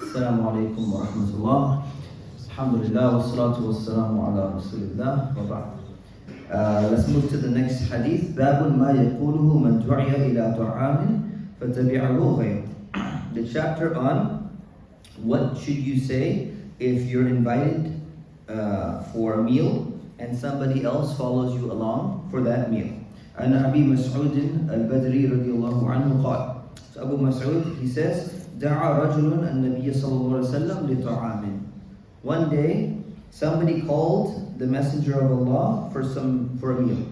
Assalamu alaikum wa rahmatullah. Alhamdulillah wa salatu wa salamu ala rasulillah wa ba'd. Let's move to the next hadith. باب ما يقوله من دعي إلى طعام فتبعه غيره. The chapter on what should you say if you're invited for a meal and somebody else follows you along for that meal. عن أبي مسعود البدري رضي الله عنه قال. So Abu Mas'ud, he says, دعا رجل النبي صلى الله عليه وسلم لطعام. One day, somebody called the Messenger of Allah for a meal.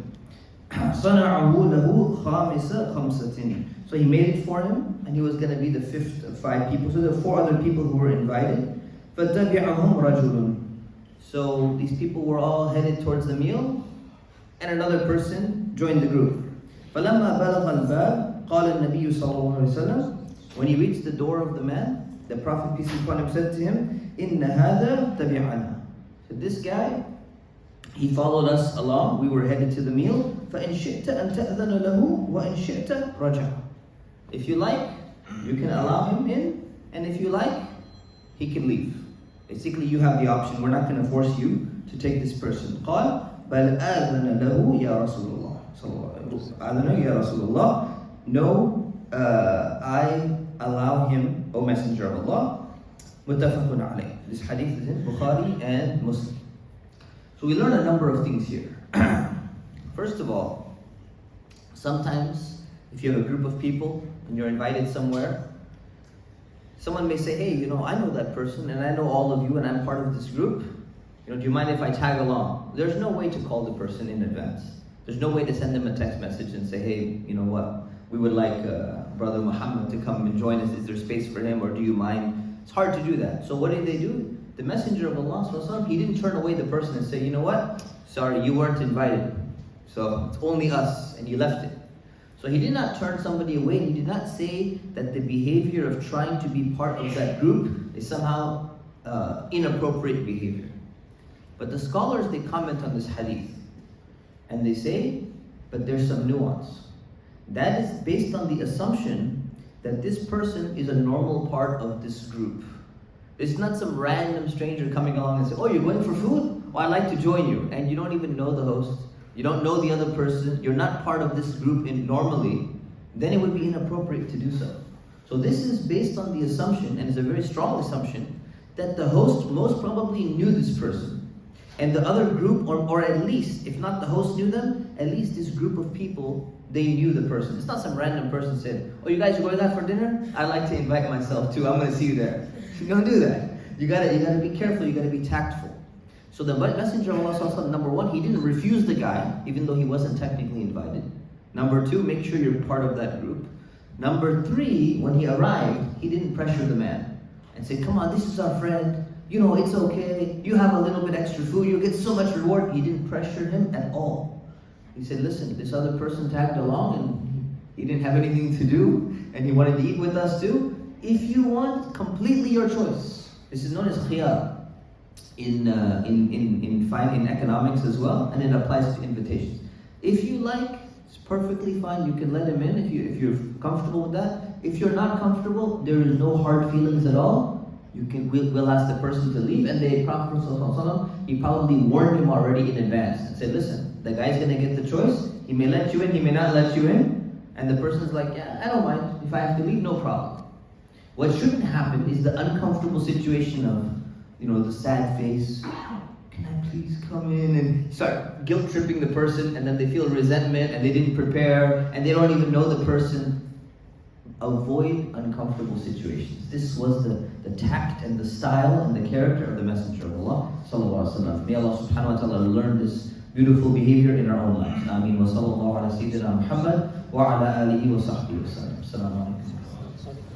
صنعه له خامس خمسة. So he made it for him, and he was going to be the fifth of 5 people. So there were 4 other people who were invited. فَتَبِعَهُمْ رَجُلٌ. So these people were all headed towards the meal, and another person joined the group. فَلَمَّا بَلَغَ الْبَابِ قَالَ النَّبِيُّ صَلَّى اللَّهُ عَلَيْهِ وسلم. When he reached the door of the man, the Prophet peace be upon him said to him, إِنَّ هَذَا تَبِعَنَا. So this guy, he followed us along. We were headed to the meal. فَإِنْ شِئْتَ أَنْ تَأْذَنَ لَهُ وَإِنْ شِئْتَ رَجَعَ. If you like, you can allow him in, and if you like, he can leave. Basically, you have the option. We're not going to force you to take this person. قال بل آذن له يا رسول الله. آذن يا رسول الله. No, I allow him, O Messenger of Allah. Muttafaqun alayh. This hadith is in Bukhari and Muslim. So we learn a number of things here. First of all, sometimes if you have a group of people and you're invited somewhere, someone may say, hey, I know that person and I know all of you and I'm part of this group. Do you mind if I tag along? There's no way to call the person in advance. There's no way to send them a text message and say, hey, you know what? We would like Brother Muhammad to come and join us. Is there space for him, or do you mind? It's hard to do that. So what did they do? The Messenger of Allah, he didn't turn away the person and say, you know what? Sorry, you weren't invited. So it's only us, and you left it. So he did not turn somebody away. He did not say that the behavior of trying to be part of that group is somehow inappropriate behavior. But the scholars, they comment on this hadith, and they say, but there's some nuance. That is based on the assumption that this person is a normal part of this group. It's not some random stranger coming along and say, oh, you're going for food? Oh, I'd like to join you. And you don't even know the host. You don't know the other person. You're not part of this group normally. Then it would be inappropriate to do so. So this is based on the assumption, and it's a very strong assumption, that the host most probably knew this person. And the other group, or at least, if not the host knew them, at least this group of people, they knew the person. It's not some random person said, oh, you guys are going out for dinner? I'd like to invite myself too. I'm going to see you there. You don't do that. You gotta be careful. You gotta be tactful. So the Messenger of Allah, number 1, he didn't refuse the guy, even though he wasn't technically invited. Number 2, make sure you're part of that group. Number 3, when he arrived, he didn't pressure the man and say, come on, this is our friend. It's okay. You have a little bit extra food. You'll get so much reward. He didn't pressure him at all. He said, listen, this other person tagged along and he didn't have anything to do and he wanted to eat with us too. If you want, completely your choice. This is known as khiyar in economics as well, and it applies to invitations. If you like, it's perfectly fine. You can let him in if you're comfortable with that. If you're not comfortable, there is no hard feelings at all. We'll ask the person to leave, and the Prophet ﷺ, he probably warned him already in advance and said, listen, the guy's going to get the choice. He may let you in, he may not let you in. And the person's like, yeah, I don't mind. If I have to leave, no problem. What shouldn't happen is the uncomfortable situation of, the sad face. Can I please come in? And start guilt tripping the person, and then they feel resentment, and they didn't prepare, and they don't even know the person. Avoid uncomfortable situations. This was the tact and the style and the character of the Messenger of Allah sallallahu alaihi wasallam. May Allah subhanahu wa ta'ala learn this beautiful behavior in our own lives. Ameen. Wa sallallahu ala sayyidina Muhammad wa ala alihi wa sahbihi wa sallam. Assalamu alaikum.